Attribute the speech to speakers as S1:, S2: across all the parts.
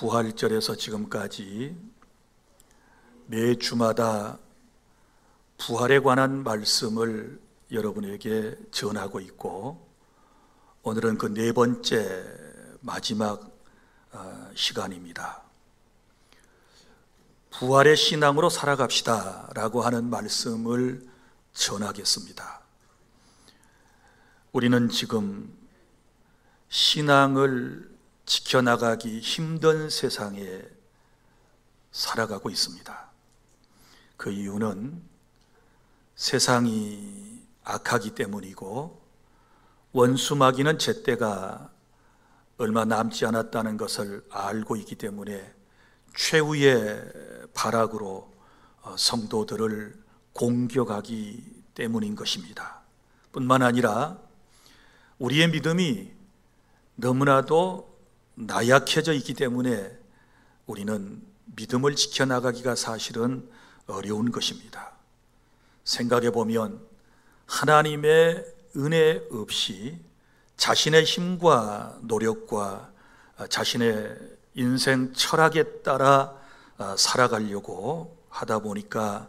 S1: 부활절에서 지금까지 매 주마다 부활에 관한 말씀을 여러분에게 전하고 있고, 오늘은 그 네 번째 마지막 시간입니다. 부활의 신앙으로 살아갑시다 라고 하는 말씀을 전하겠습니다. 우리는 지금 신앙을 지켜나가기 힘든 세상에 살아가고 있습니다. 그 이유는 세상이 악하기 때문이고, 원수마귀는 제때가 얼마 남지 않았다는 것을 알고 있기 때문에 최후의 발악으로 성도들을 공격하기 때문인 것입니다. 뿐만 아니라 우리의 믿음이 너무나도 나약해져 있기 때문에 우리는 믿음을 지켜나가기가 사실은 어려운 것입니다. 생각해 보면 하나님의 은혜 없이 자신의 힘과 노력과 자신의 인생 철학에 따라 살아가려고 하다 보니까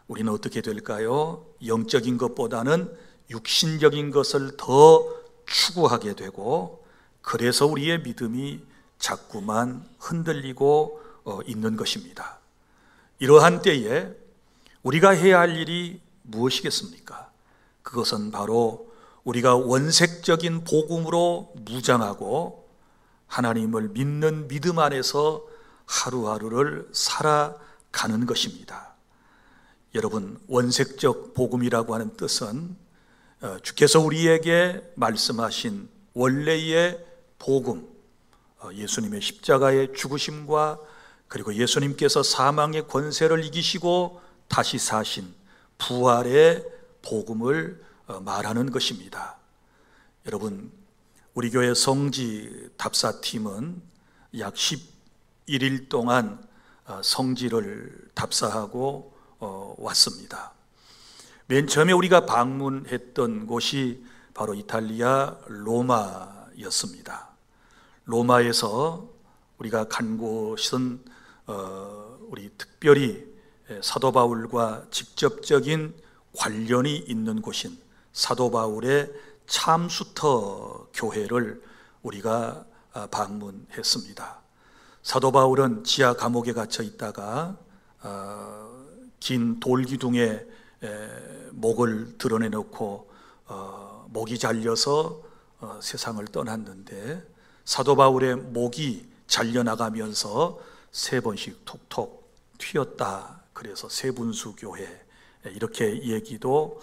S1: 우리는 어떻게 될까요? 영적인 것보다는 육신적인 것을 더 추구하게 되고, 그래서 우리의 믿음이 자꾸만 흔들리고 있는 것입니다. 이러한 때에 우리가 해야 할 일이 무엇이겠습니까? 그것은 바로 우리가 원색적인 복음으로 무장하고 하나님을 믿는 믿음 안에서 하루하루를 살아가는 것입니다. 여러분, 원색적 복음이라고 하는 뜻은 주께서 우리에게 말씀하신 원래의 복음, 예수님의 십자가의 죽으심과 그리고 예수님께서 사망의 권세를 이기시고 다시 사신 부활의 복음을 말하는 것입니다. 여러분, 우리 교회 성지 답사팀은 약 11일 동안 성지를 답사하고 왔습니다. 맨 처음에 우리가 방문했던 곳이 바로 이탈리아 로마였습니다. 로마에서 우리가 간 곳은 우리 특별히 사도 바울과 직접적인 관련이 있는 곳인 사도 바울의 참수터 교회를 우리가 방문했습니다. 사도 바울은 지하 감옥에 갇혀 있다가 긴 돌기둥에 목을 드러내놓고 목이 잘려서 세상을 떠났는데, 사도 바울의 목이 잘려나가면서 3번씩 톡톡 튀었다. 그래서 세분수 교회, 이렇게 얘기도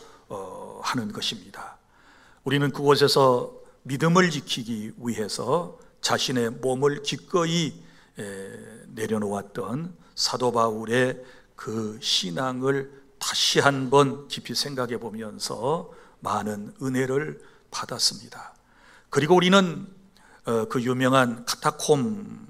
S1: 하는 것입니다. 우리는 그곳에서 믿음을 지키기 위해서 자신의 몸을 기꺼이 내려놓았던 사도 바울의 그 신앙을 다시 한번 깊이 생각해 보면서 많은 은혜를 받았습니다. 그리고 우리는 그 유명한 카타콤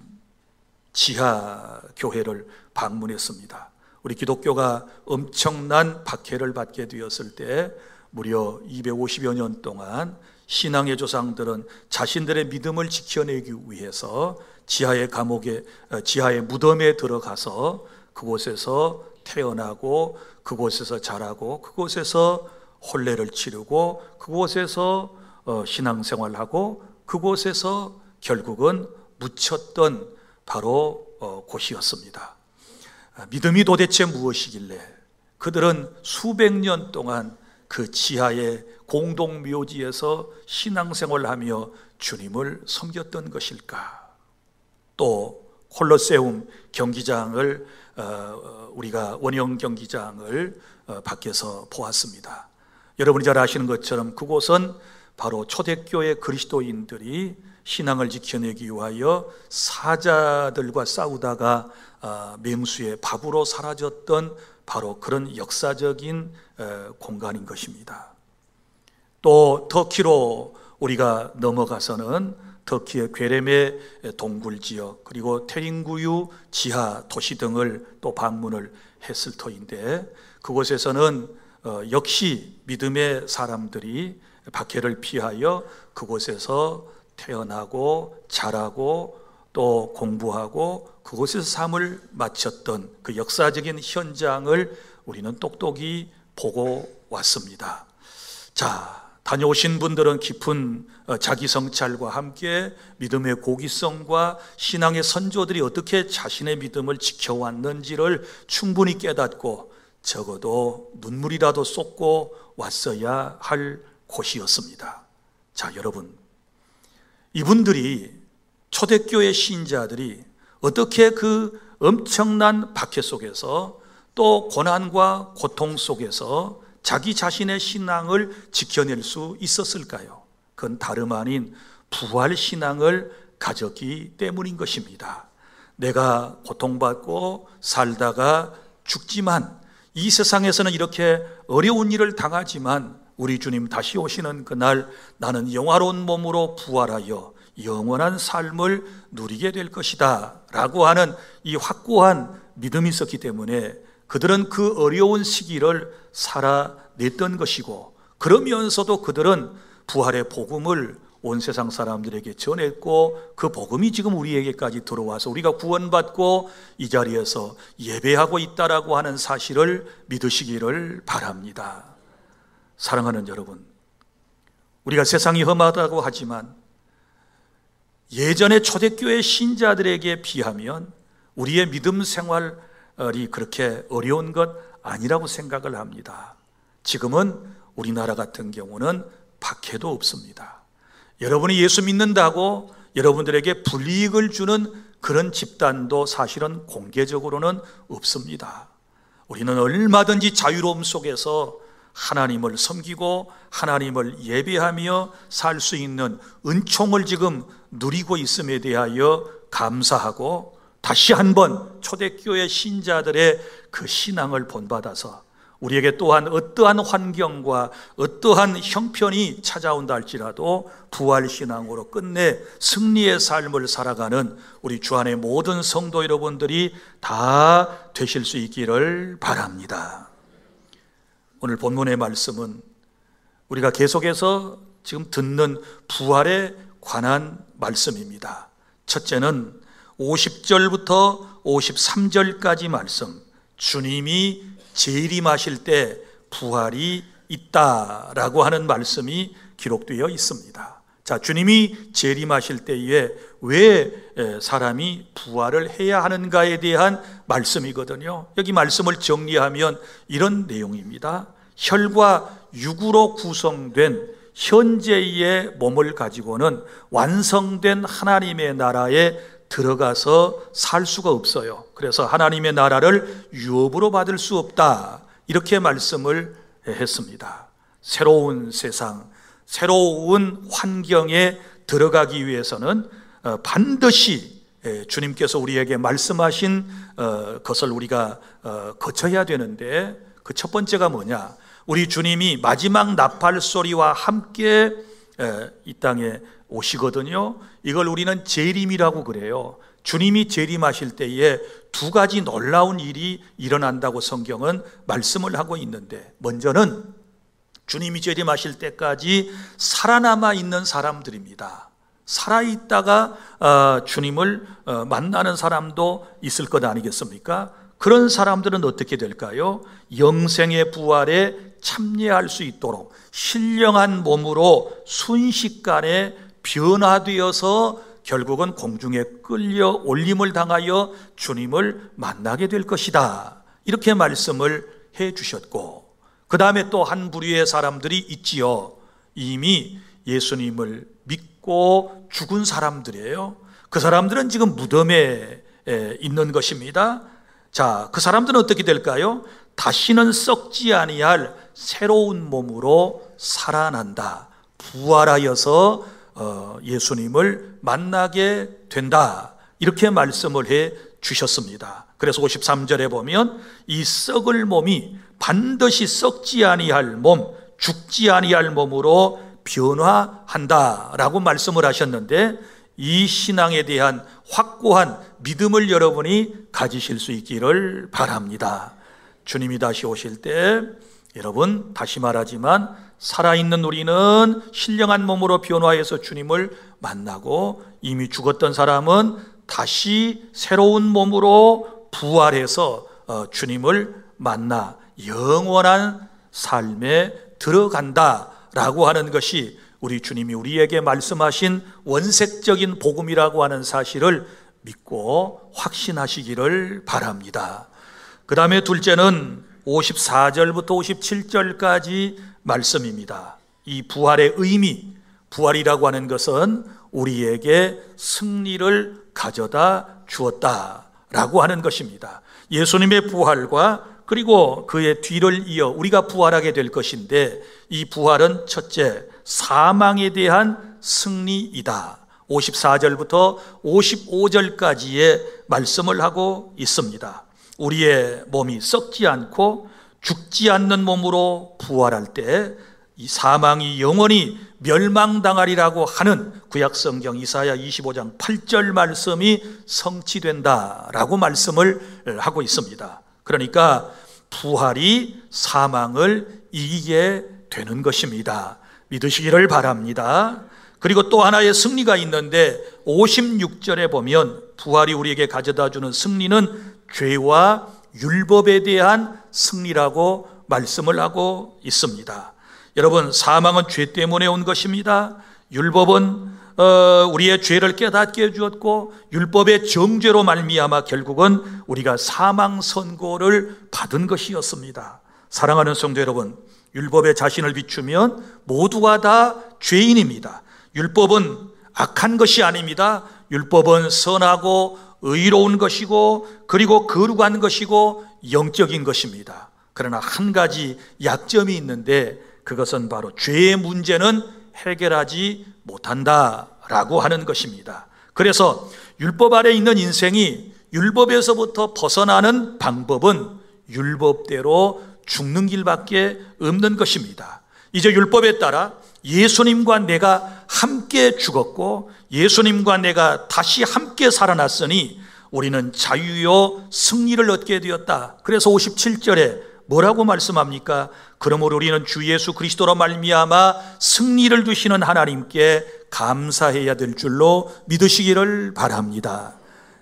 S1: 지하 교회를 방문했습니다. 우리 기독교가 엄청난 박해를 받게 되었을 때 무려 250여 년 동안 신앙의 조상들은 자신들의 믿음을 지켜내기 위해서 지하의 감옥에, 지하의 무덤에 들어가서 그곳에서 태어나고 그곳에서 자라고 그곳에서 혼례를 치르고 그곳에서 신앙생활하고 그곳에서 결국은 묻혔던 바로 곳이었습니다. 믿음이 도대체 무엇이길래 그들은 수백 년 동안 그 지하의 공동묘지에서 신앙생활하며 주님을 섬겼던 것일까? 또 콜로세움 경기장을 우리가 원형 경기장을 밖에서 보았습니다. 여러분이 잘 아시는 것처럼 그곳은 바로 초대교회 그리스도인들이 신앙을 지켜내기 위하여 사자들과 싸우다가 맹수의 밥으로 사라졌던 바로 그런 역사적인 공간인 것입니다. 또 터키로 우리가 넘어가서는 터키의 괴레메 동굴 지역, 그리고 테링구유 지하 도시 등을 또 방문을 했을 터인데, 그곳에서는 역시 믿음의 사람들이 박해를 피하여 그곳에서 태어나고 자라고 또 공부하고 그곳에서 삶을 마쳤던 그 역사적인 현장을 우리는 똑똑히 보고 왔습니다. 자, 다녀오신 분들은 깊은 자기 성찰과 함께 믿음의 고귀성과 신앙의 선조들이 어떻게 자신의 믿음을 지켜왔는지를 충분히 깨닫고 적어도 눈물이라도 쏟고 왔어야 할 곳이었습니다. 자, 여러분, 이분들이 초대교회 신자들이 어떻게 그 엄청난 박해 속에서 또 고난과 고통 속에서 자기 자신의 신앙을 지켜낼 수 있었을까요? 그건 다름 아닌 부활신앙을 가졌기 때문인 것입니다. 내가 고통받고 살다가 죽지만 이 세상에서는 이렇게 어려운 일을 당하지만 우리 주님 다시 오시는 그날 나는 영화로운 몸으로 부활하여 영원한 삶을 누리게 될 것이다 라고 하는 이 확고한 믿음이 있었기 때문에 그들은 그 어려운 시기를 살아냈던 것이고, 그러면서도 그들은 부활의 복음을 온 세상 사람들에게 전했고 그 복음이 지금 우리에게까지 들어와서 우리가 구원받고 이 자리에서 예배하고 있다라고 하는 사실을 믿으시기를 바랍니다. 사랑하는 여러분, 우리가 세상이 험하다고 하지만 예전의 초대교회 신자들에게 비하면 우리의 믿음 생활이 그렇게 어려운 것 아니라고 생각을 합니다. 지금은 우리나라 같은 경우는 박해도 없습니다. 여러분이 예수 믿는다고 여러분들에게 불이익을 주는 그런 집단도 사실은 공개적으로는 없습니다. 우리는 얼마든지 자유로움 속에서 하나님을 섬기고 하나님을 예배하며 살 수 있는 은총을 지금 누리고 있음에 대하여 감사하고, 다시 한번 초대교회 신자들의 그 신앙을 본받아서 우리에게 또한 어떠한 환경과 어떠한 형편이 찾아온다 할지라도 부활신앙으로 끝내 승리의 삶을 살아가는 우리 주 안의 모든 성도 여러분들이 다 되실 수 있기를 바랍니다. 오늘 본문의 말씀은 우리가 계속해서 지금 듣는 부활에 관한 말씀입니다. 첫째는 50절부터 53절까지 말씀, 주님이 재림하실 때 부활이 있다라고 하는 말씀이 기록되어 있습니다. 자, 주님이 재림하실 때에 왜 사람이 부활을 해야 하는가에 대한 말씀이거든요. 여기 말씀을 정리하면 이런 내용입니다. 혈과 육으로 구성된 현재의 몸을 가지고는 완성된 하나님의 나라에 들어가서 살 수가 없어요. 그래서 하나님의 나라를 유업으로 받을 수 없다, 이렇게 말씀을 했습니다. 새로운 세상, 새로운 환경에 들어가기 위해서는 반드시 주님께서 우리에게 말씀하신 것을 우리가 거쳐야 되는데, 그 첫 번째가 뭐냐? 우리 주님이 마지막 나팔 소리와 함께 이 땅에 오시거든요. 이걸 우리는 재림이라고 그래요. 주님이 재림하실 때에 두 가지 놀라운 일이 일어난다고 성경은 말씀을 하고 있는데, 먼저는 주님이 재림하실 때까지 살아남아 있는 사람들입니다. 살아있다가 주님을 만나는 사람도 있을 것 아니겠습니까? 그런 사람들은 어떻게 될까요? 영생의 부활에 참여할 수 있도록 신령한 몸으로 순식간에 변화되어서 결국은 공중에 끌려 올림을 당하여 주님을 만나게 될 것이다, 이렇게 말씀을 해 주셨고, 그 다음에 또 한 부류의 사람들이 있지요. 이미 예수님을 믿고 죽은 사람들이에요. 그 사람들은 지금 무덤에 있는 것입니다. 자, 그 사람들은 어떻게 될까요? 다시는 썩지 아니할 새로운 몸으로 살아난다, 부활하여서 예수님을 만나게 된다, 이렇게 말씀을 해 주셨습니다. 그래서 53절에 보면 이 썩을 몸이 반드시 썩지 아니할 몸, 죽지 아니할 몸으로 변화한다라고 말씀을 하셨는데, 이 신앙에 대한 확고한 믿음을 여러분이 가지실 수 있기를 바랍니다. 주님이 다시 오실 때, 여러분, 다시 말하지만 살아있는 우리는 신령한 몸으로 변화해서 주님을 만나고, 이미 죽었던 사람은 다시 새로운 몸으로 부활해서 주님을 만나 영원한 삶에 들어간다라고 하는 것이 우리 주님이 우리에게 말씀하신 원색적인 복음이라고 하는 사실을 믿고 확신하시기를 바랍니다. 그 다음에 둘째는 54절부터 57절까지 말씀입니다. 이 부활의 의미, 부활이라고 하는 것은 우리에게 승리를 가져다 주었다라고 하는 것입니다. 예수님의 부활과 그리고 그의 뒤를 이어 우리가 부활하게 될 것인데, 이 부활은 첫째, 사망에 대한 승리이다. 54절부터 55절까지의 말씀을 하고 있습니다. 우리의 몸이 썩지 않고 죽지 않는 몸으로 부활할 때 이 사망이 영원히 멸망당하리라고 하는 구약성경 이사야 25장 8절 말씀이 성취된다라고 말씀을 하고 있습니다. 그러니까 부활이 사망을 이기게 되는 것입니다. 믿으시기를 바랍니다. 그리고 또 하나의 승리가 있는데 56절에 보면 부활이 우리에게 가져다주는 승리는 죄와 율법에 대한 승리라고 말씀을 하고 있습니다. 여러분, 사망은 죄 때문에 온 것입니다. 율법은 우리의 죄를 깨닫게 해주었고, 율법의 정죄로 말미암아 결국은 우리가 사망 선고를 받은 것이었습니다. 사랑하는 성도 여러분, 율법에 자신을 비추면 모두가 다 죄인입니다. 율법은 악한 것이 아닙니다. 율법은 선하고 의로운 것이고, 그리고 거룩한 것이고 영적인 것입니다. 그러나 한 가지 약점이 있는데, 그것은 바로 죄의 문제는 해결하지 못한다라고 하는 것입니다. 그래서 율법 아래 있는 인생이 율법에서부터 벗어나는 방법은 율법대로 죽는 길밖에 없는 것입니다. 이제 율법에 따라 예수님과 내가 함께 죽었고 예수님과 내가 다시 함께 살아났으니 우리는 자유요 승리를 얻게 되었다. 그래서 57절에 뭐라고 말씀합니까? 그러므로 우리는 주 예수 그리스도로 말미암아 승리를 주시는 하나님께 감사해야 될 줄로 믿으시기를 바랍니다.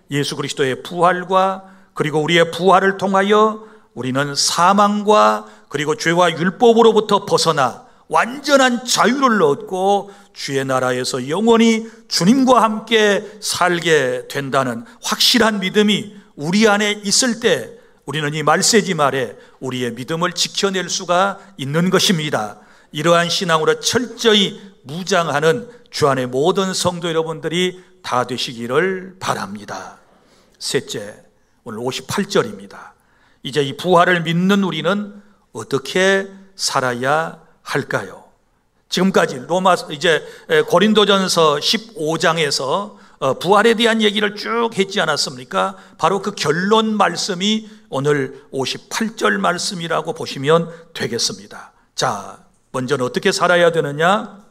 S1: 예수 그리스도의 부활과 그리고 우리의 부활을 통하여 우리는 사망과 그리고 죄와 율법으로부터 벗어나 완전한 자유를 얻고 주의 나라에서 영원히 주님과 함께 살게 된다는 확실한 믿음이 우리 안에 있을 때 우리는 이 말세지 말에 우리의 믿음을 지켜낼 수가 있는 것입니다. 이러한 신앙으로 철저히 무장하는 주 안의 모든 성도 여러분들이 다 되시기를 바랍니다. 셋째, 오늘 58절입니다. 이제 이 부활을 믿는 우리는 어떻게 살아야 할까요? 지금까지 고린도전서 15장에서 부활에 대한 얘기를 쭉 했지 않았습니까? 바로 그 결론 말씀이 오늘 58절 말씀이라고 보시면 되겠습니다. 자, 먼저는 어떻게 살아야 되느냐?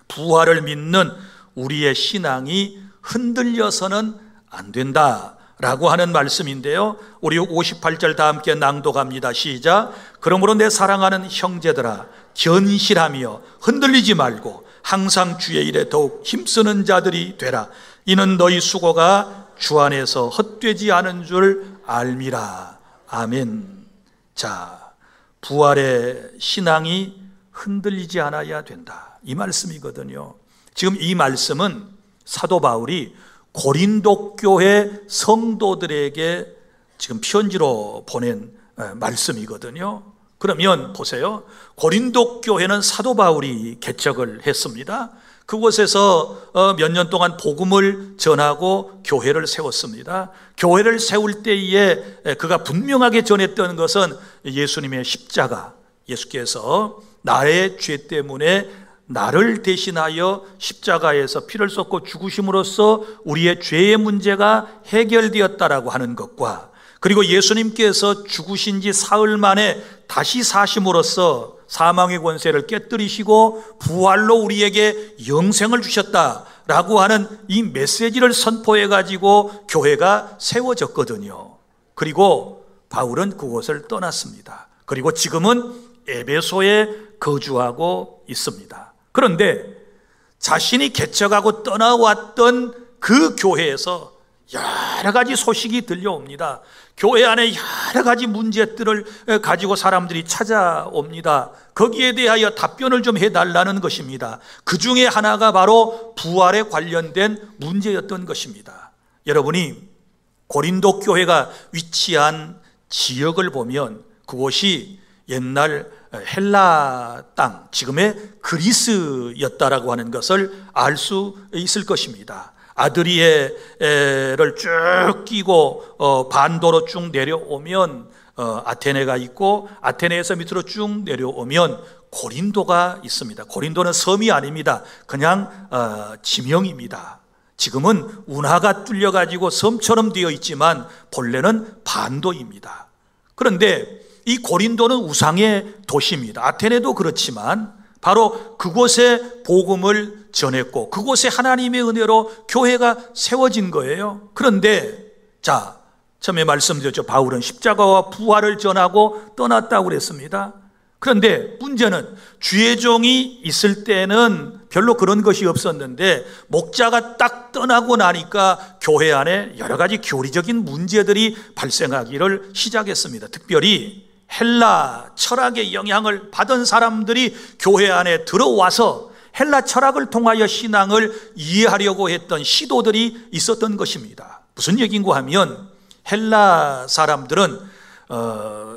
S1: 부활을 믿는 우리의 신앙이 흔들려서는 안 된다라고 하는 말씀인데요, 우리 58절 다 함께 낭독합니다. 시작. 그러므로 내 사랑하는 형제들아, 견실하며 흔들리지 말고 항상 주의 일에 더욱 힘쓰는 자들이 되라. 이는 너희 수고가 주 안에서 헛되지 않은 줄 알미라. 아멘. 자, 부활의 신앙이 흔들리지 않아야 된다, 이 말씀이거든요. 지금 이 말씀은 사도 바울이 고린도 교회 성도들에게 지금 편지로 보낸 말씀이거든요. 그러면 보세요. 고린도 교회는 사도 바울이 개척을 했습니다. 그곳에서 몇 년 동안 복음을 전하고 교회를 세웠습니다. 교회를 세울 때에 그가 분명하게 전했던 것은 예수님의 십자가, 예수께서 나의 죄 때문에 나를 대신하여 십자가에서 피를 쏟고 죽으심으로써 우리의 죄의 문제가 해결되었다라고 하는 것과, 그리고 예수님께서 죽으신 지 사흘 만에 다시 사심으로써 사망의 권세를 깨뜨리시고 부활로 우리에게 영생을 주셨다라고 하는 이 메시지를 선포해 가지고 교회가 세워졌거든요. 그리고 바울은 그곳을 떠났습니다. 그리고 지금은 에베소에 거주하고 있습니다. 그런데 자신이 개척하고 떠나왔던 그 교회에서 여러 가지 소식이 들려옵니다. 교회 안에 여러 가지 문제들을 가지고 사람들이 찾아옵니다. 거기에 대하여 답변을 좀 해달라는 것입니다. 그 중에 하나가 바로 부활에 관련된 문제였던 것입니다. 여러분이 고린도 교회가 위치한 지역을 보면 그곳이 옛날 헬라 땅, 지금의 그리스였다라고 하는 것을 알 수 있을 것입니다. 아드리에를 쭉 끼고 반도로 쭉 내려오면 아테네가 있고, 아테네에서 밑으로 쭉 내려오면 고린도가 있습니다. 고린도는 섬이 아닙니다. 그냥 지명입니다. 지금은 운하가 뚫려가지고 섬처럼 되어 있지만 본래는 반도입니다. 그런데 이 고린도는 우상의 도시입니다. 아테네도 그렇지만 바로 그곳에 복음을 전했고 그곳에 하나님의 은혜로 교회가 세워진 거예요. 그런데 자, 처음에 말씀드렸죠. 바울은 십자가와 부활을 전하고 떠났다고 그랬습니다. 그런데 문제는 주의 종이 있을 때는 별로 그런 것이 없었는데 목자가 딱 떠나고 나니까 교회 안에 여러 가지 교리적인 문제들이 발생하기를 시작했습니다. 특별히 헬라 철학의 영향을 받은 사람들이 교회 안에 들어와서 헬라 철학을 통하여 신앙을 이해하려고 했던 시도들이 있었던 것입니다. 무슨 얘기인가 하면 헬라 사람들은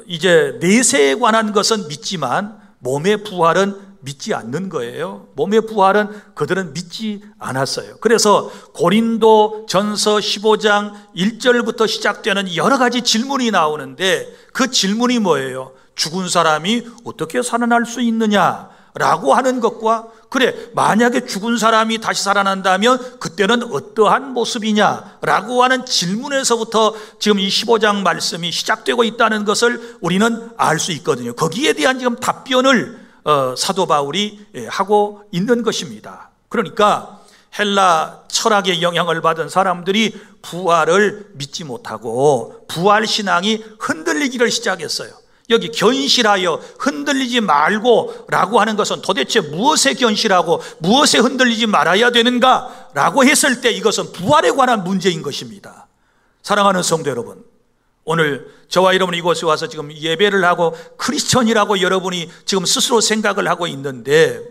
S1: 이제 내세에 관한 것은 믿지만 몸의 부활은 믿지 않는 거예요. 몸의 부활은 그들은 믿지 않았어요. 그래서 고린도 전서 15장 1절부터 시작되는 여러 가지 질문이 나오는데 그 질문이 뭐예요? 죽은 사람이 어떻게 살아날 수 있느냐라고 하는 것과, 그래 만약에 죽은 사람이 다시 살아난다면 그때는 어떠한 모습이냐라고 하는 질문에서부터 지금 이 15장 말씀이 시작되고 있다는 것을 우리는 알 수 있거든요. 거기에 대한 지금 답변을 사도 바울이 하고 있는 것입니다. 그러니까 헬라 철학의 영향을 받은 사람들이 부활을 믿지 못하고 부활 신앙이 흔들리기를 시작했어요. 여기 견실하여 흔들리지 말고 라고 하는 것은 도대체 무엇에 견실하고 무엇에 흔들리지 말아야 되는가 라고 했을 때 이것은 부활에 관한 문제인 것입니다. 사랑하는 성도 여러분, 오늘 저와 여러분이 이곳에 와서 지금 예배를 하고 크리스천이라고 여러분이 지금 스스로 생각을 하고 있는데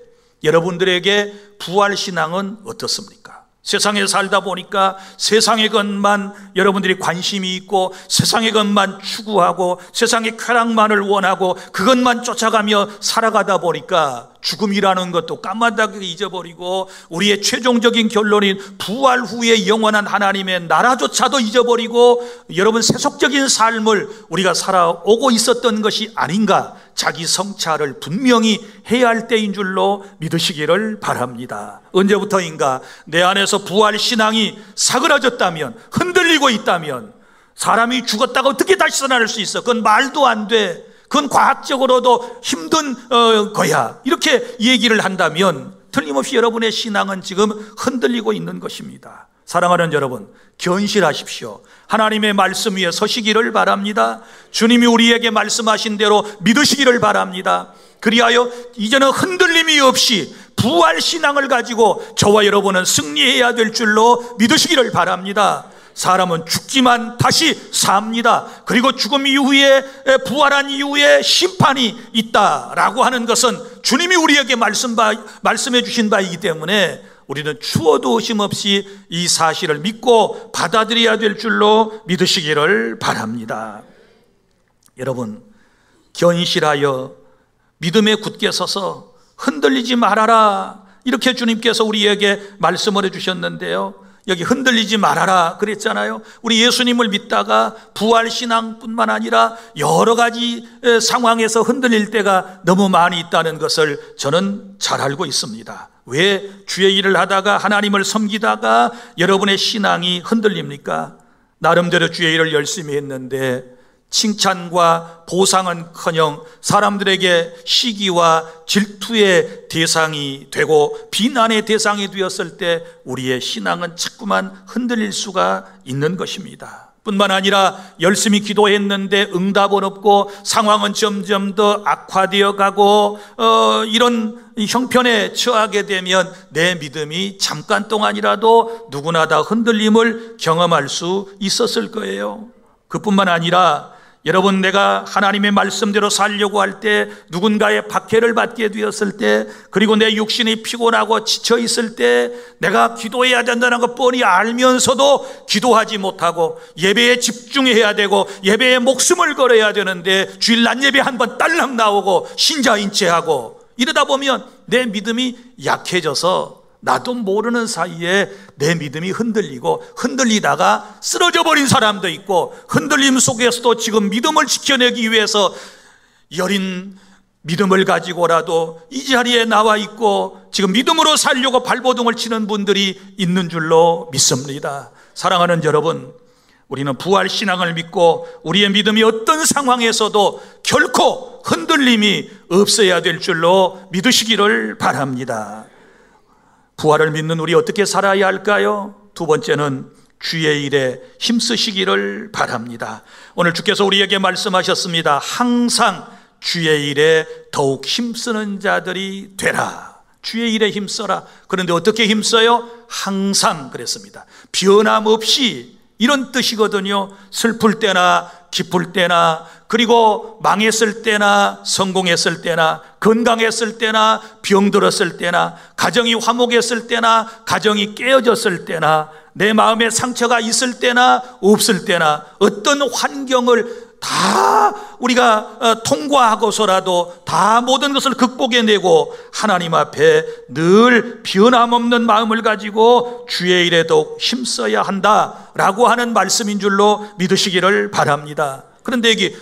S1: 여러분들에게 부활 신앙은 어떻습니까? 세상에 살다 보니까 세상의 것만 여러분들이 관심이 있고 세상의 것만 추구하고 세상의 쾌락만을 원하고 그것만 쫓아가며 살아가다 보니까 죽음이라는 것도 까마득하게 잊어버리고 우리의 최종적인 결론인 부활 후에 영원한 하나님의 나라조차도 잊어버리고 여러분 세속적인 삶을 우리가 살아오고 있었던 것이 아닌가, 자기 성찰을 분명히 해야 할 때인 줄로 믿으시기를 바랍니다. 언제부터인가 내 안에서 부활 신앙이 사그라졌다면, 흔들리고 있다면, 사람이 죽었다가 어떻게 다시 살아날 수 있어? 그건 말도 안 돼. 그건 과학적으로도 힘든 거야. 이렇게 얘기를 한다면 틀림없이 여러분의 신앙은 지금 흔들리고 있는 것입니다. 사랑하는 여러분, 견실하십시오. 하나님의 말씀 위에 서시기를 바랍니다. 주님이 우리에게 말씀하신 대로 믿으시기를 바랍니다. 그리하여 이제는 흔들림이 없이 부활 신앙을 가지고 저와 여러분은 승리해야 될 줄로 믿으시기를 바랍니다. 사람은 죽지만 다시 삽니다. 그리고 죽음 이후에, 부활한 이후에 심판이 있다라고 하는 것은 주님이 우리에게 말씀해 주신 바이기 때문에 우리는 추워도 의심 없이 이 사실을 믿고 받아들여야 될 줄로 믿으시기를 바랍니다. 여러분, 견실하여 믿음에 굳게 서서 흔들리지 말아라, 이렇게 주님께서 우리에게 말씀을 해주셨는데요, 여기 흔들리지 말아라 그랬잖아요. 우리 예수님을 믿다가 부활신앙뿐만 아니라 여러 가지 상황에서 흔들릴 때가 너무 많이 있다는 것을 저는 잘 알고 있습니다. 왜 주의 일을 하다가 하나님을 섬기다가 여러분의 신앙이 흔들립니까? 나름대로 주의 일을 열심히 했는데 칭찬과 보상은커녕 사람들에게 시기와 질투의 대상이 되고 비난의 대상이 되었을 때 우리의 신앙은 자꾸만 흔들릴 수가 있는 것입니다. 뿐만 아니라 열심히 기도했는데 응답은 없고 상황은 점점 더 악화되어 가고 이런 형편에 처하게 되면 내 믿음이 잠깐 동안이라도 누구나 다 흔들림을 경험할 수 있었을 거예요. 그뿐만 아니라 여러분, 내가 하나님의 말씀대로 살려고 할 때, 누군가의 박해를 받게 되었을 때, 그리고 내 육신이 피곤하고 지쳐 있을 때, 내가 기도해야 된다는 것 뻔히 알면서도 기도하지 못하고 예배에 집중해야 되고 예배에 목숨을 걸어야 되는데 주일 낮 예배 한 번 딸랑 나오고 신자인 체하고 이러다 보면 내 믿음이 약해져서 나도 모르는 사이에 내 믿음이 흔들리고 흔들리다가 쓰러져 버린 사람도 있고, 흔들림 속에서도 지금 믿음을 지켜내기 위해서 여린 믿음을 가지고라도 이 자리에 나와 있고 지금 믿음으로 살려고 발버둥을 치는 분들이 있는 줄로 믿습니다. 사랑하는 여러분, 우리는 부활신앙을 믿고 우리의 믿음이 어떤 상황에서도 결코 흔들림이 없어야 될 줄로 믿으시기를 바랍니다. 부활을 믿는 우리 어떻게 살아야 할까요? 두 번째는 주의 일에 힘쓰시기를 바랍니다. 오늘 주께서 우리에게 말씀하셨습니다. 항상 주의 일에 더욱 힘쓰는 자들이 되라. 주의 일에 힘써라. 그런데 어떻게 힘써요? 항상 그랬습니다. 변함없이, 이런 뜻이거든요. 슬플 때나 기쁠 때나, 그리고 망했을 때나 성공했을 때나, 건강했을 때나 병들었을 때나, 가정이 화목했을 때나 가정이 깨어졌을 때나, 내 마음에 상처가 있을 때나 없을 때나, 어떤 환경을 다 우리가 통과하고서라도 다 모든 것을 극복해내고 하나님 앞에 늘 변함없는 마음을 가지고 주의 일에 더욱 힘써야 한다라고 하는 말씀인 줄로 믿으시기를 바랍니다. 그런데 여기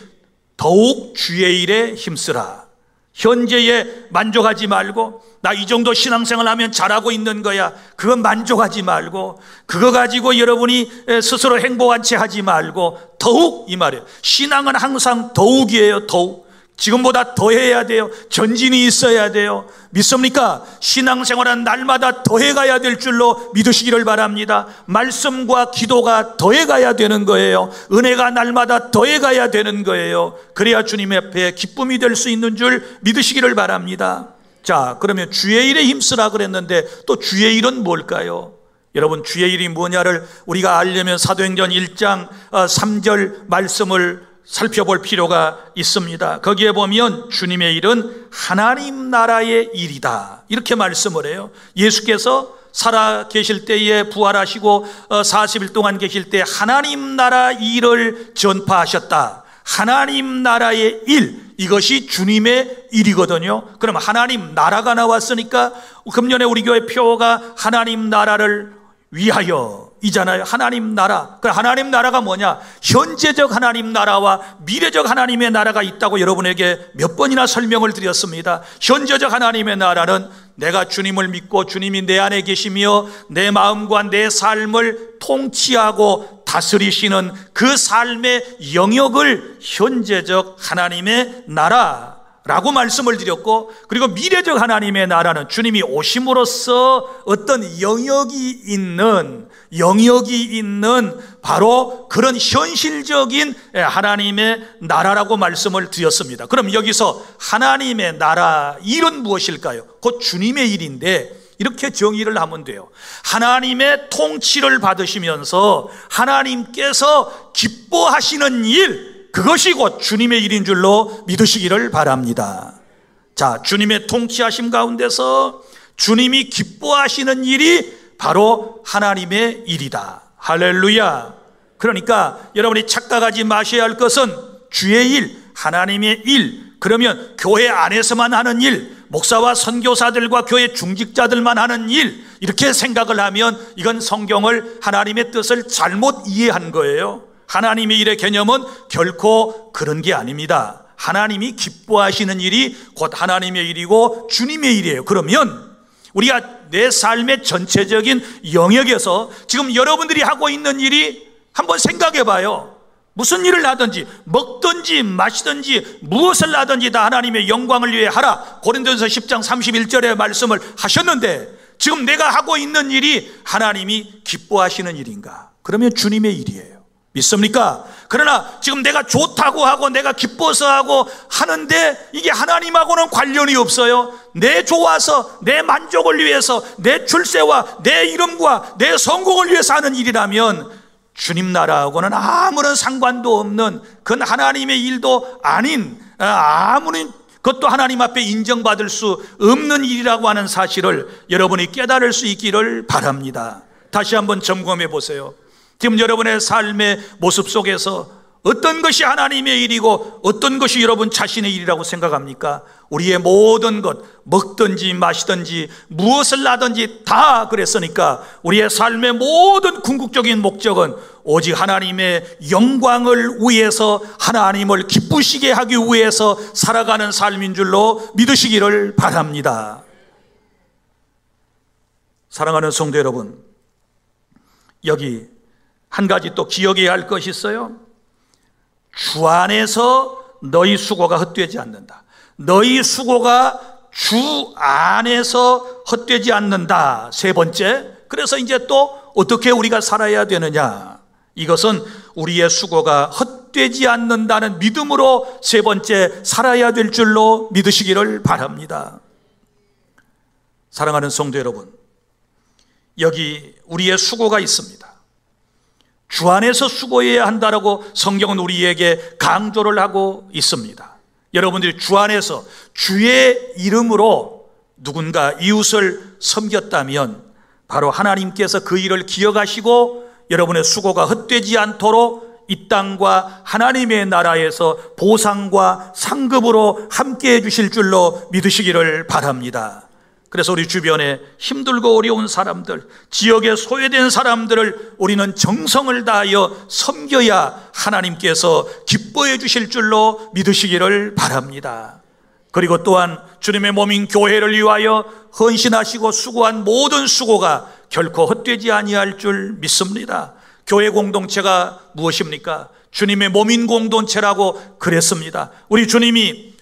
S1: 더욱 주의 일에 힘쓰라. 현재에 만족하지 말고, 나 이 정도 신앙생활 하면 잘하고 있는 거야, 그건 만족하지 말고, 그거 가지고 여러분이 스스로 행복한 채 하지 말고 더욱, 이 말이에요. 신앙은 항상 더욱이에요. 더욱. 지금보다 더 해야 돼요. 전진이 있어야 돼요. 믿습니까? 신앙생활은 날마다 더해가야 될 줄로 믿으시기를 바랍니다. 말씀과 기도가 더해가야 되는 거예요. 은혜가 날마다 더해가야 되는 거예요. 그래야 주님 앞에 기쁨이 될 수 있는 줄 믿으시기를 바랍니다. 자, 그러면 주의 일에 힘쓰라 그랬는데 또 주의 일은 뭘까요? 여러분, 주의 일이 뭐냐를 우리가 알려면 사도행전 1장 3절 말씀을 살펴볼 필요가 있습니다. 거기에 보면 주님의 일은 하나님 나라의 일이다, 이렇게 말씀을 해요. 예수께서 살아 계실 때에 부활하시고 40일 동안 계실 때 하나님 나라 일을 전파하셨다. 하나님 나라의 일, 이것이 주님의 일이거든요. 그럼 하나님 나라가 나왔으니까 금년에 우리 교회 표어가 하나님 나라를 위하여 이잖아요. 하나님 나라. 그 하나님 나라가 뭐냐? 현재적 하나님 나라와 미래적 하나님의 나라가 있다고 여러분에게 몇 번이나 설명을 드렸습니다. 현재적 하나님의 나라는 내가 주님을 믿고 주님이 내 안에 계시며 내 마음과 내 삶을 통치하고 다스리시는 그 삶의 영역을 현재적 하나님의 나라 라고 말씀을 드렸고, 그리고 미래적 하나님의 나라는 주님이 오심으로써 어떤 영역이 있는 바로 그런 현실적인 하나님의 나라라고 말씀을 드렸습니다. 그럼 여기서 하나님의 나라 일은 무엇일까요? 곧 주님의 일인데 이렇게 정의를 하면 돼요. 하나님의 통치를 받으시면서 하나님께서 기뻐하시는 일, 그것이 곧 주님의 일인 줄로 믿으시기를 바랍니다. 자, 주님의 통치하심 가운데서 주님이 기뻐하시는 일이 바로 하나님의 일이다. 할렐루야. 그러니까 여러분이 착각하지 마셔야 할 것은 주의 일, 하나님의 일, 그러면 교회 안에서만 하는 일, 목사와 선교사들과 교회 중직자들만 하는 일, 이렇게 생각을 하면 이건 성경을, 하나님의 뜻을 잘못 이해한 거예요. 하나님의 일의 개념은 결코 그런 게 아닙니다. 하나님이 기뻐하시는 일이 곧 하나님의 일이고 주님의 일이에요. 그러면 우리가 내 삶의 전체적인 영역에서 지금 여러분들이 하고 있는 일이 한번 생각해 봐요. 무슨 일을 하든지, 먹든지 마시든지 무엇을 하든지 다 하나님의 영광을 위해 하라, 고린도전서 10장 31절의 말씀을 하셨는데, 지금 내가 하고 있는 일이 하나님이 기뻐하시는 일인가? 그러면 주님의 일이에요. 믿습니까? 그러나 지금 내가 좋다고 하고 내가 기뻐서 하고 하는데 이게 하나님하고는 관련이 없어요. 내 좋아서 내 만족을 위해서 내 출세와 내 이름과 내 성공을 위해서 하는 일이라면 주님 나라하고는 아무런 상관도 없는, 그건 하나님의 일도 아닌, 아무런 그것도 하나님 앞에 인정받을 수 없는 일이라고 하는 사실을 여러분이 깨달을 수 있기를 바랍니다. 다시 한번 점검해 보세요. 지금 여러분의 삶의 모습 속에서 어떤 것이 하나님의 일이고 어떤 것이 여러분 자신의 일이라고 생각합니까? 우리의 모든 것, 먹든지 마시든지 무엇을 하든지 다 그랬으니까 우리의 삶의 모든 궁극적인 목적은 오직 하나님의 영광을 위해서, 하나님을 기쁘시게 하기 위해서 살아가는 삶인 줄로 믿으시기를 바랍니다. 사랑하는 성도 여러분, 여기 한 가지 또 기억해야 할 것이 있어요. 주 안에서 너희 수고가 헛되지 않는다. 너희 수고가 주 안에서 헛되지 않는다. 세 번째, 그래서 이제 또 어떻게 우리가 살아야 되느냐, 이것은 우리의 수고가 헛되지 않는다는 믿음으로 세 번째 살아야 될 줄로 믿으시기를 바랍니다. 사랑하는 성도 여러분, 여기 우리의 수고가 있습니다. 주 안에서 수고해야 한다라고 성경은 우리에게 강조를 하고 있습니다. 여러분들이 주 안에서 주의 이름으로 누군가 이웃을 섬겼다면 바로 하나님께서 그 일을 기억하시고 여러분의 수고가 헛되지 않도록 이 땅과 하나님의 나라에서 보상과 상급으로 함께해 주실 줄로 믿으시기를 바랍니다. 그래서 우리 주변에 힘들고 어려운 사람들, 지역에 소외된 사람들을 우리는 정성을 다하여 섬겨야 하나님께서 기뻐해 주실 줄로 믿으시기를 바랍니다. 그리고 또한 주님의 몸인 교회를 위하여 헌신하시고 수고한 모든 수고가 결코 헛되지 아니할 줄 믿습니다. 교회 공동체가 무엇입니까? 주님의 몸인 공동체라고 그랬습니다. 우리 주님이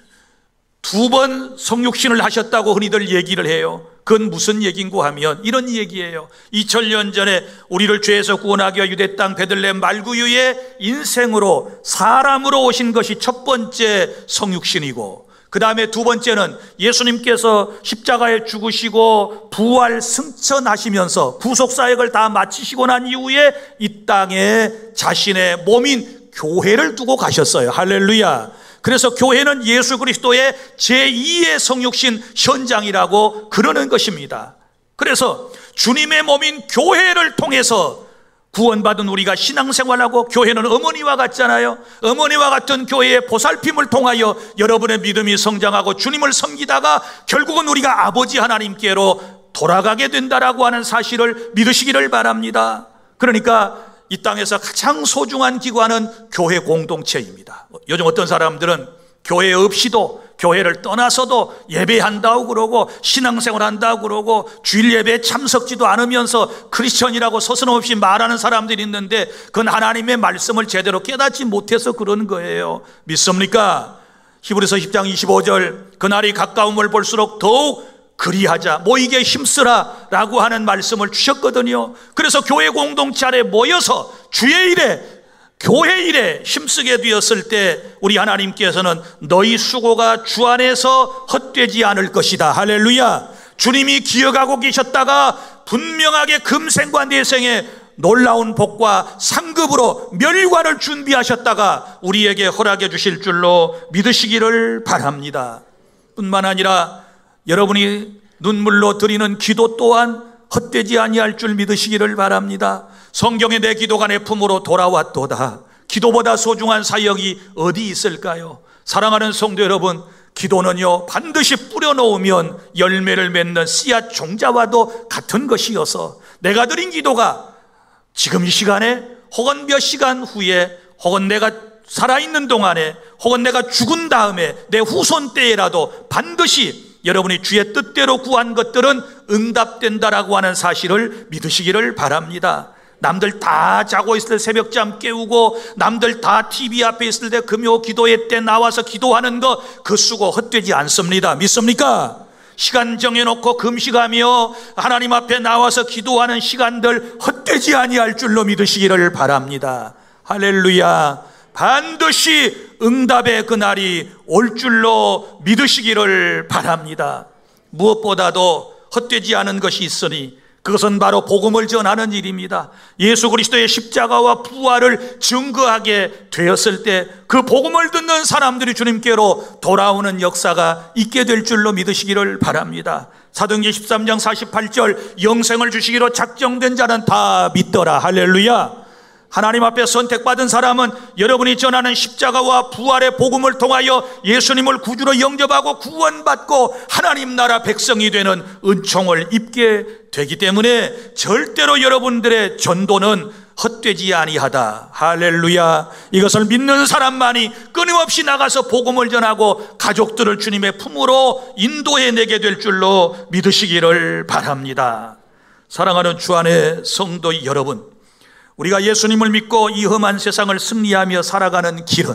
S1: 2번 성육신을 하셨다고 흔히들 얘기를 해요. 그건 무슨 얘기인고 하면 이런 얘기예요. 2000년 전에 우리를 죄에서 구원하기 위해 유대 땅 베들레헴 말구유의 인생으로 사람으로 오신 것이 첫 번째 성육신이고, 그 다음에 두 번째는 예수님께서 십자가에 죽으시고 부활 승천하시면서 구속사역을 다 마치시고 난 이후에 이 땅에 자신의 몸인 교회를 두고 가셨어요. 할렐루야. 그래서 교회는 예수 그리스도의 제2의 성육신 현장이라고 그러는 것입니다. 그래서 주님의 몸인 교회를 통해서 구원받은 우리가 신앙생활하고, 교회는 어머니와 같잖아요. 어머니와 같은 교회의 보살핌을 통하여 여러분의 믿음이 성장하고 주님을 섬기다가 결국은 우리가 아버지 하나님께로 돌아가게 된다라고 하는 사실을 믿으시기를 바랍니다. 그러니까 이 땅에서 가장 소중한 기관은 교회 공동체입니다. 요즘 어떤 사람들은 교회 없이도, 교회를 떠나서도 예배한다고 그러고 신앙생활 한다고 그러고 주일 예배에 참석지도 않으면서 크리스천이라고 서슴없이 말하는 사람들이 있는데 그건 하나님의 말씀을 제대로 깨닫지 못해서 그런 거예요. 믿습니까? 히브리서 10장 25절, 그날이 가까움을 볼수록 더욱 그리하자, 모이게 힘쓰라 라고 하는 말씀을 주셨거든요. 그래서 교회 공동체 안에 모여서 주의 일에, 교회 일에 힘쓰게 되었을 때 우리 하나님께서는 너희 수고가 주 안에서 헛되지 않을 것이다. 할렐루야. 주님이 기억하고 계셨다가 분명하게 금생과 내생에 놀라운 복과 상급으로 멸관을 준비하셨다가 우리에게 허락해 주실 줄로 믿으시기를 바랍니다. 뿐만 아니라 여러분이 눈물로 드리는 기도 또한 헛되지 아니할 줄 믿으시기를 바랍니다. 성경에 내 기도가 내 품으로 돌아왔도다. 기도보다 소중한 사역이 어디 있을까요? 사랑하는 성도 여러분, 기도는요 반드시 뿌려놓으면 열매를 맺는 씨앗 종자와도 같은 것이어서 내가 드린 기도가 지금 이 시간에 혹은 몇 시간 후에 혹은 내가 살아있는 동안에 혹은 내가 죽은 다음에 내 후손 때에라도 반드시 여러분이 주의 뜻대로 구한 것들은 응답된다라고 하는 사실을 믿으시기를 바랍니다. 남들 다 자고 있을 때 새벽잠 깨우고 남들 다 TV 앞에 있을 때 금요 기도회 때 나와서 기도하는 거, 그 수고 헛되지 않습니다. 믿습니까? 시간 정해놓고 금식하며 하나님 앞에 나와서 기도하는 시간들 헛되지 아니할 줄로 믿으시기를 바랍니다. 할렐루야. 반드시 응답의 그날이 올 줄로 믿으시기를 바랍니다. 무엇보다도 헛되지 않은 것이 있으니 그것은 바로 복음을 전하는 일입니다. 예수 그리스도의 십자가와 부활을 증거하게 되었을 때 그 복음을 듣는 사람들이 주님께로 돌아오는 역사가 있게 될 줄로 믿으시기를 바랍니다. 사도행전 13장 48절 영생을 주시기로 작정된 자는 다 믿더라. 할렐루야. 하나님 앞에 선택받은 사람은 여러분이 전하는 십자가와 부활의 복음을 통하여 예수님을 구주로 영접하고 구원받고 하나님 나라 백성이 되는 은총을 입게 되기 때문에 절대로 여러분들의 전도는 헛되지 아니하다. 할렐루야. 이것을 믿는 사람만이 끊임없이 나가서 복음을 전하고 가족들을 주님의 품으로 인도해내게 될 줄로 믿으시기를 바랍니다. 사랑하는 주 안의 성도 여러분, 우리가 예수님을 믿고 이 험한 세상을 승리하며 살아가는 길은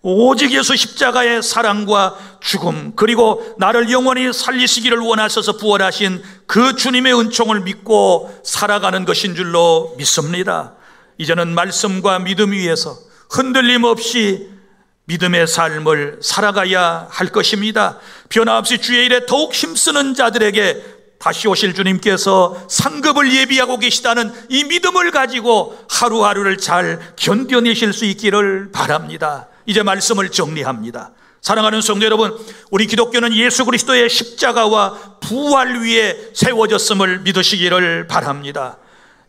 S1: 오직 예수 십자가의 사랑과 죽음, 그리고 나를 영원히 살리시기를 원하셔서 부활하신 그 주님의 은총을 믿고 살아가는 것인 줄로 믿습니다. 이제는 말씀과 믿음 위에서 흔들림 없이 믿음의 삶을 살아가야 할 것입니다. 변함없이 주의 일에 더욱 힘쓰는 자들에게 다시 오실 주님께서 상급을 예비하고 계시다는 이 믿음을 가지고 하루하루를 잘 견뎌내실 수 있기를 바랍니다. 이제 말씀을 정리합니다. 사랑하는 성도 여러분, 우리 기독교는 예수 그리스도의 십자가와 부활 위에 세워졌음을 믿으시기를 바랍니다.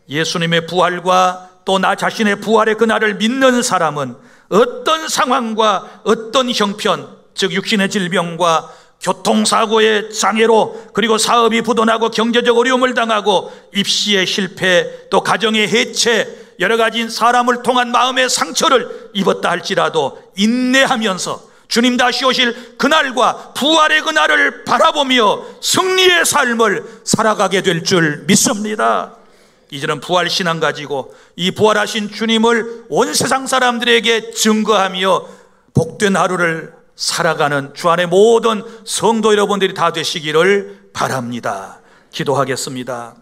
S1: 예수님의 부활과 또 나 자신의 부활의 그날을 믿는 사람은 어떤 상황과 어떤 형편, 즉 육신의 질병과 교통사고의 장애로, 그리고 사업이 부도나고 경제적 어려움을 당하고 입시의 실패, 또 가정의 해체, 여러 가지 사람을 통한 마음의 상처를 입었다 할지라도 인내하면서 주님 다시 오실 그날과 부활의 그날을 바라보며 승리의 삶을 살아가게 될 줄 믿습니다. 이제는 부활신앙 가지고 이 부활하신 주님을 온 세상 사람들에게 증거하며 복된 하루를 살아가는 주 안의 모든 성도 여러분들이 다 되시기를 바랍니다. 기도하겠습니다.